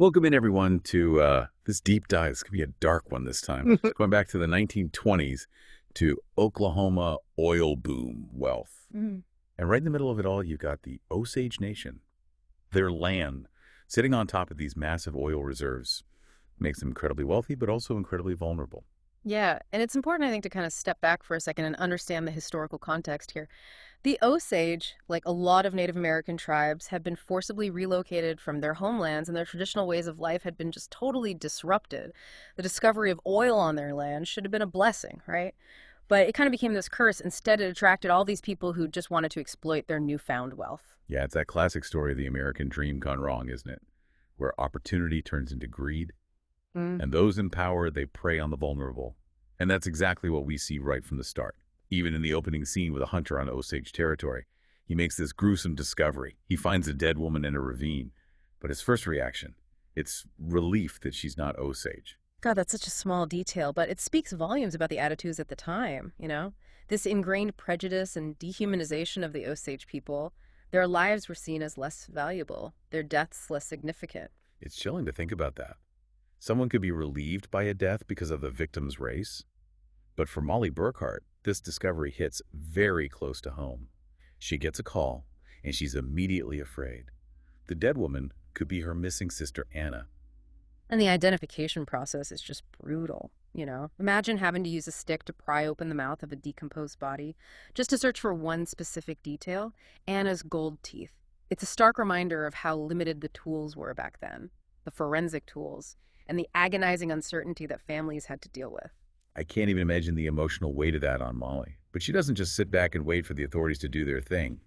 Welcome in, everyone, to this deep dive. It's going to be a dark one this time. Going back to the 1920s to Oklahoma oil boom wealth. Mhm. And right in the middle of it all, you've got the Osage Nation. Their land, sitting on top of these massive oil reserves, makes them incredibly wealthy, but also incredibly vulnerable. Yeah, and it's important, I think, to kind of step back for a second and understand the historical context here. The Osage, like a lot of Native American tribes, had been forcibly relocated from their homelands, and their traditional ways of life had been just totally disrupted. The discovery of oil on their land should have been a blessing, right? But it kind of became this curse. Instead, it attracted all these people who just wanted to exploit their newfound wealth. Yeah, it's that classic story of the American dream gone wrong, isn't it? Where opportunity turns into greed, Mm. and those in power, they prey on the vulnerable. And that's exactly what we see right from the start. Even in the opening scene with a hunter on Osage territory, he makes this gruesome discovery. He finds a dead woman in a ravine. But his first reaction, it's relief that she's not Osage. God, that's such a small detail, but it speaks volumes about the attitudes at the time, you know? This ingrained prejudice and dehumanization of the Osage people, their lives were seen as less valuable, their deaths less significant. It's chilling to think about that. Someone could be relieved by a death because of the victim's race. But for Molly Burkhart, this discovery hits very close to home. She gets a call, and she's immediately afraid. The dead woman could be her missing sister, Anna. And the identification process is just brutal, you know? Imagine having to use a stick to pry open the mouth of a decomposed body just to search for one specific detail, Anna's gold teeth. It's a stark reminder of how limited the tools were back then, the forensic tools, and the agonizing uncertainty that families had to deal with. I can't even imagine the emotional weight of that on Molly. But she doesn't just sit back and wait for the authorities to do their thing.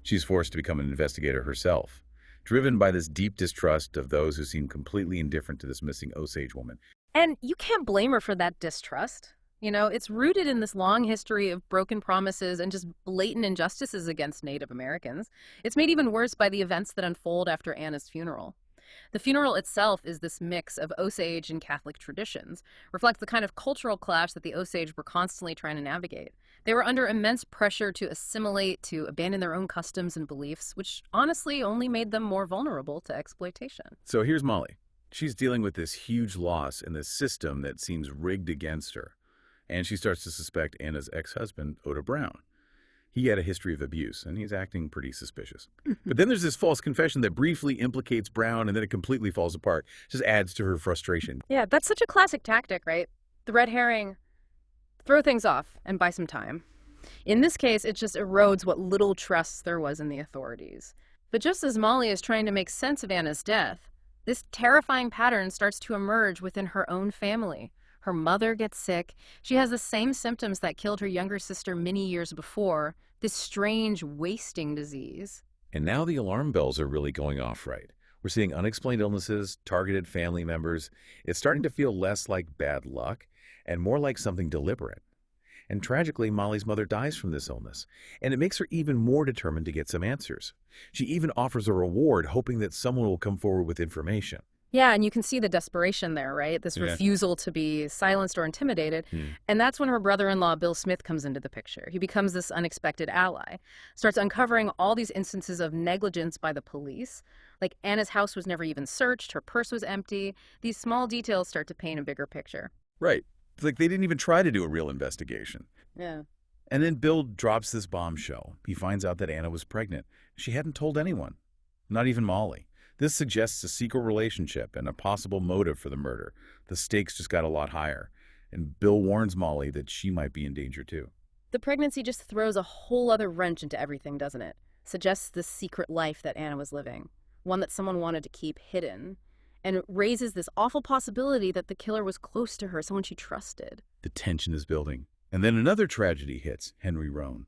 She's forced to become an investigator herself, driven by this deep distrust of those who seem completely indifferent to this missing Osage woman. And you can't blame her for that distrust. You know, it's rooted in this long history of broken promises and just blatant injustices against Native Americans. It's made even worse by the events that unfold after Anna's funeral. The funeral itself is this mix of Osage and Catholic traditions, reflects the kind of cultural clash that the Osage were constantly trying to navigate. They were under immense pressure to assimilate, to abandon their own customs and beliefs, which honestly only made them more vulnerable to exploitation. So here's Molly. She's dealing with this huge loss in this system that seems rigged against her. And she starts to suspect Anna's ex-husband, Oda Brown. He had a history of abuse, and he's acting pretty suspicious. But then there's this false confession that briefly implicates Brown, and then it completely falls apart. Just adds to her frustration. Yeah, that's such a classic tactic, right? The red herring, throw things off and buy some time. In this case, it just erodes what little trust there was in the authorities. But just as Molly is trying to make sense of Anna's death, this terrifying pattern starts to emerge within her own family. Her mother gets sick. She has the same symptoms that killed her younger sister many years before, this strange wasting disease. And now the alarm bells are really going off right. We're seeing unexplained illnesses, targeted family members. It's starting to feel less like bad luck and more like something deliberate. And tragically, Molly's mother dies from this illness, and it makes her even more determined to get some answers. She even offers a reward, hoping that someone will come forward with information. Yeah, and you can see the desperation there, right? This Yeah. refusal to be silenced or intimidated. And that's when her brother-in-law, Bill Smith, comes into the picture. He becomes this unexpected ally, starts uncovering all these instances of negligence by the police. Like Anna's house was never even searched, her purse was empty. These small details start to paint a bigger picture. Right. It's like they didn't even try to do a real investigation. Yeah. And then Bill drops this bombshell. He finds out that Anna was pregnant. She hadn't told anyone, not even Molly. This suggests a secret relationship and a possible motive for the murder. The stakes just got a lot higher. And Bill warns Molly that she might be in danger too. The pregnancy just throws a whole other wrench into everything, doesn't it? Suggests this secret life that Anna was living, one that someone wanted to keep hidden, and raises this awful possibility that the killer was close to her, someone she trusted. The tension is building. And then another tragedy hits Henry Roan.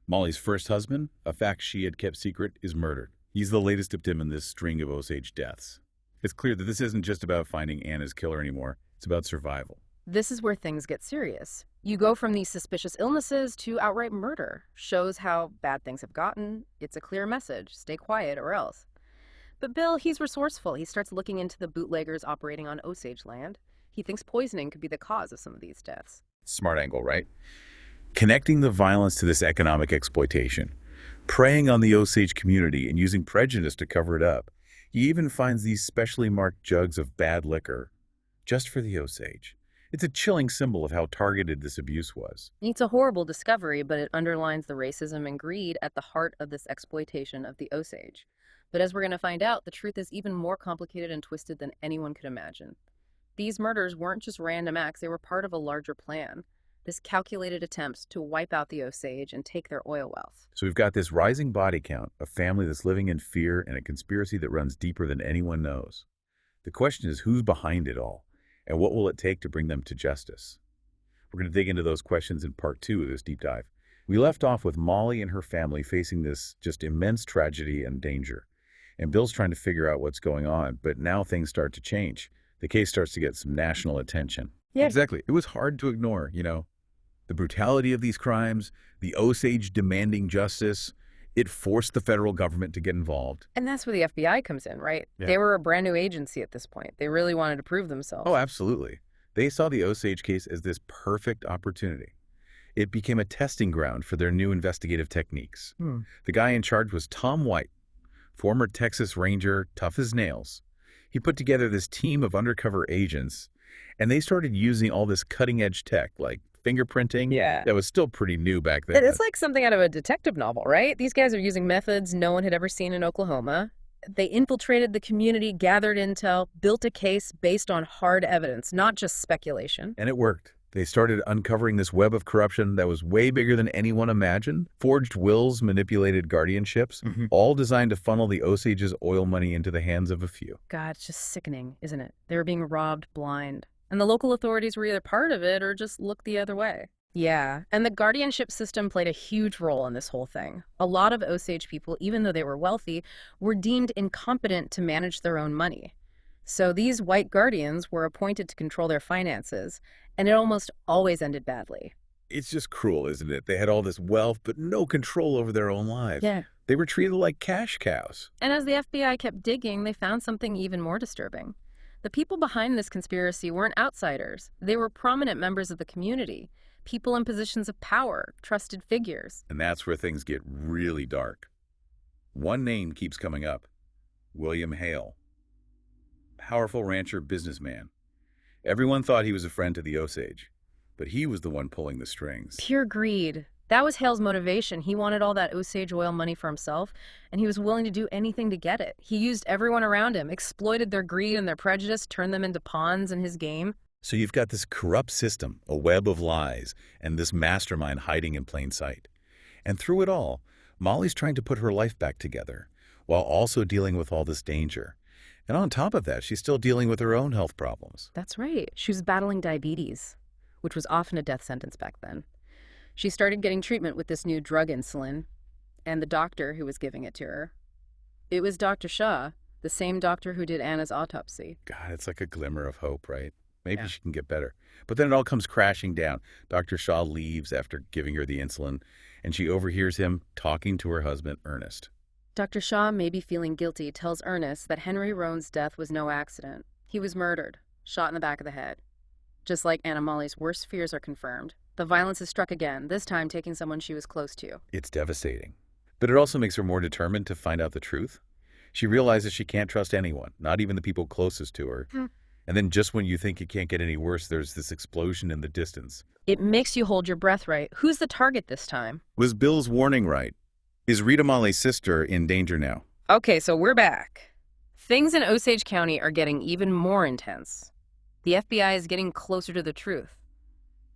Molly's first husband, a fact she had kept secret, is murdered. He's the latest victim in this string of Osage deaths. It's clear that this isn't just about finding Anna's killer anymore. It's about survival. This is where things get serious. You go from these suspicious illnesses to outright murder. Shows how bad things have gotten. It's a clear message. Stay quiet or else. But Bill, he's resourceful. He starts looking into the bootleggers operating on Osage land. He thinks poisoning could be the cause of some of these deaths. Smart angle, right? Connecting the violence to this economic exploitation, preying on the Osage community and using prejudice to cover it up. He even finds these specially marked jugs of bad liquor just for the Osage. It's a chilling symbol of how targeted this abuse was. It's a horrible discovery, but it underlines the racism and greed at the heart of this exploitation of the Osage. But as we're going to find out, the truth is even more complicated and twisted than anyone could imagine. These murders weren't just random acts, they were part of a larger plan. This calculated attempt to wipe out the Osage and take their oil wealth. So we've got this rising body count, a family that's living in fear, and a conspiracy that runs deeper than anyone knows. The question is, who's behind it all? And what will it take to bring them to justice? We're going to dig into those questions in part 2 of this deep dive. We left off with Molly and her family facing this just immense tragedy and danger. And Bill's trying to figure out what's going on, but now things start to change. The case starts to get some national attention. Yeah. Exactly. It was hard to ignore, the brutality of these crimes, the Osage demanding justice. It forced the federal government to get involved. And that's where the FBI comes in, right? Yeah. They were a brand new agency at this point. They really wanted to prove themselves. Oh, absolutely. They saw the Osage case as this perfect opportunity. It became a testing ground for their new investigative techniques. The guy in charge was Tom White, former Texas Ranger, tough as nails. He put together this team of undercover agents, and they started using all this cutting-edge tech, like fingerprinting. Yeah. That was still pretty new back then. It's like something out of a detective novel, right? These guys are using methods no one had ever seen in Oklahoma. They infiltrated the community, gathered intel, built a case based on hard evidence, not just speculation. And it worked. They started uncovering this web of corruption that was way bigger than anyone imagined. Forged wills, manipulated guardianships, all designed to funnel the Osage's oil money into the hands of a few. God, it's just sickening, isn't it? They were being robbed blind. And the local authorities were either part of it or just looked the other way. Yeah, and the guardianship system played a huge role in this whole thing. A lot of Osage people, even though they were wealthy, were deemed incompetent to manage their own money. So these white guardians were appointed to control their finances, and it almost always ended badly. It's just cruel, isn't it? They had all this wealth, but no control over their own lives. Yeah. They were treated like cash cows. And as the FBI kept digging, they found something even more disturbing. The people behind this conspiracy weren't outsiders. They were prominent members of the community, people in positions of power, trusted figures. And that's where things get really dark. One name keeps coming up: William Hale. Powerful rancher businessman. Everyone thought he was a friend to the Osage, but he was the one pulling the strings. Pure greed. That was Hale's motivation. He wanted all that Osage oil money for himself, and he was willing to do anything to get it. He used everyone around him, exploited their greed and their prejudice, turned them into pawns in his game. So you've got this corrupt system, a web of lies, and this mastermind hiding in plain sight. And through it all, Molly's trying to put her life back together, while also dealing with all this danger. And on top of that, she's still dealing with her own health problems. That's right. She was battling diabetes, which was often a death sentence back then. She started getting treatment with this new drug insulin, and the doctor who was giving it to her, it was Dr. Shaw, the same doctor who did Anna's autopsy. God, it's like a glimmer of hope, right? Maybe she can get better. But then it all comes crashing down. Dr. Shaw leaves after giving her the insulin, and she overhears him talking to her husband, Ernest. Dr. Shaw, maybe feeling guilty, tells Ernest that Henry Roan's death was no accident. He was murdered, shot in the back of the head. Just like Anna Molly's worst fears are confirmed, the violence has struck again, this time taking someone she was close to. It's devastating. But it also makes her more determined to find out the truth. She realizes she can't trust anyone, not even the people closest to her. And then just when you think it can't get any worse, there's this explosion in the distance. It makes you hold your breath, right? Who's the target this time? Was Bill's warning right? Is Rita Molly's sister in danger now? Okay, so we're back. Things in Osage County are getting even more intense. The FBI is getting closer to the truth.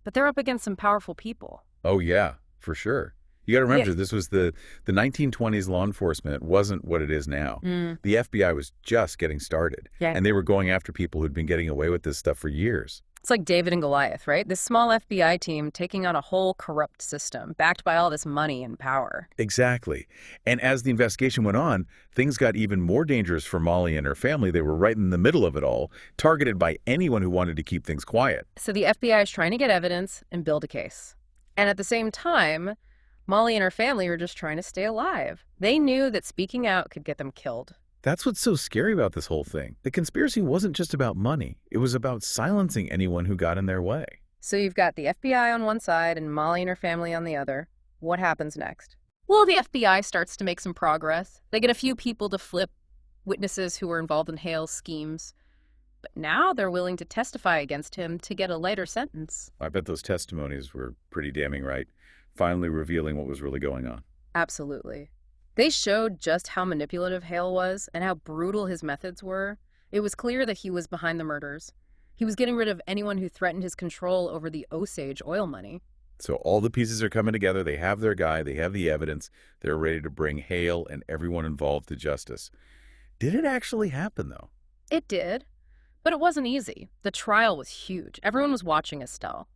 But they're up against some powerful people. Oh, yeah, for sure. You got to remember, this was the 1920s. Law enforcement wasn't what it is now. The FBI was just getting started. And they were going after people who'd been getting away with this stuff for years. It's like David and Goliath, right? This small FBI team taking on a whole corrupt system, backed by all this money and power. Exactly. And as the investigation went on, things got even more dangerous for Molly and her family. They were right in the middle of it all, targeted by anyone who wanted to keep things quiet. So the FBI is trying to get evidence and build a case. And at the same time, Molly and her family were just trying to stay alive. They knew that speaking out could get them killed. That's what's so scary about this whole thing. The conspiracy wasn't just about money. It was about silencing anyone who got in their way. So you've got the FBI on one side and Molly and her family on the other. What happens next? Well, the FBI starts to make some progress. They get a few people to flip witnesses who were involved in Hale's schemes. But now they're willing to testify against him to get a lighter sentence. I bet those testimonies were pretty damning, right? Finally revealing what was really going on. Absolutely. They showed just how manipulative Hale was and how brutal his methods were. It was clear that he was behind the murders. He was getting rid of anyone who threatened his control over the Osage oil money. So all the pieces are coming together. They have their guy. They have the evidence. They're ready to bring Hale and everyone involved to justice. Did it actually happen, though? It did, but it wasn't easy. The trial was huge. Everyone was watching Estelle.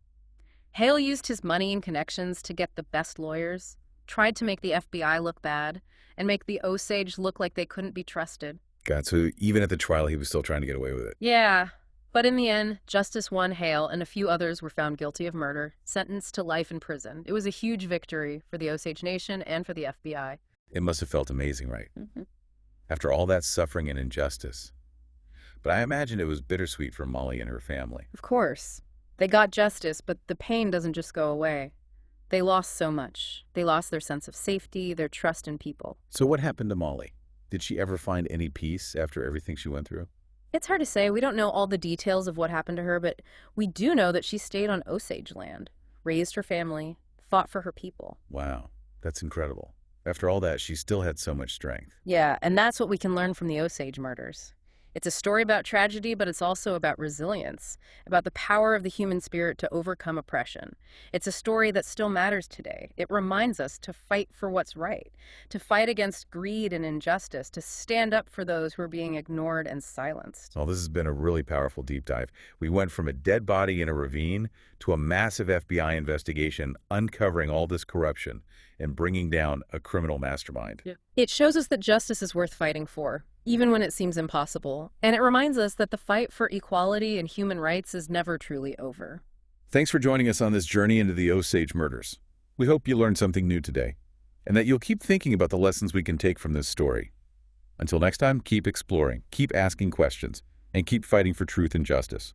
Hale used his money and connections to get the best lawyers, tried to make the FBI look bad, and make the Osage look like they couldn't be trusted. God, so even at the trial, he was still trying to get away with it. Yeah, but in the end, justice won. Hale and a few others were found guilty of murder, sentenced to life in prison. It was a huge victory for the Osage Nation and for the FBI. It must have felt amazing, right? Mhm. After all that suffering and injustice. But I imagine it was bittersweet for Molly and her family. Of course. They got justice, but the pain doesn't just go away. They lost so much. They lost their sense of safety, their trust in people. So what happened to Molly? Did she ever find any peace after everything she went through? It's hard to say. We don't know all the details of what happened to her, but we do know that she stayed on Osage land, raised her family, fought for her people. Wow, that's incredible. After all that, she still had so much strength. Yeah, and that's what we can learn from the Osage murders. It's a story about tragedy, but it's also about resilience, about the power of the human spirit to overcome oppression. It's a story that still matters today. It reminds us to fight for what's right, to fight against greed and injustice, to stand up for those who are being ignored and silenced. Well, this has been a really powerful deep dive. We went from a dead body in a ravine to a massive FBI investigation uncovering all this corruption and bringing down a criminal mastermind. Yeah. It shows us that justice is worth fighting for, even when it seems impossible. And it reminds us that the fight for equality and human rights is never truly over. Thanks for joining us on this journey into the Osage murders. We hope you learned something new today, and that you'll keep thinking about the lessons we can take from this story. Until next time, keep exploring, keep asking questions, and keep fighting for truth and justice.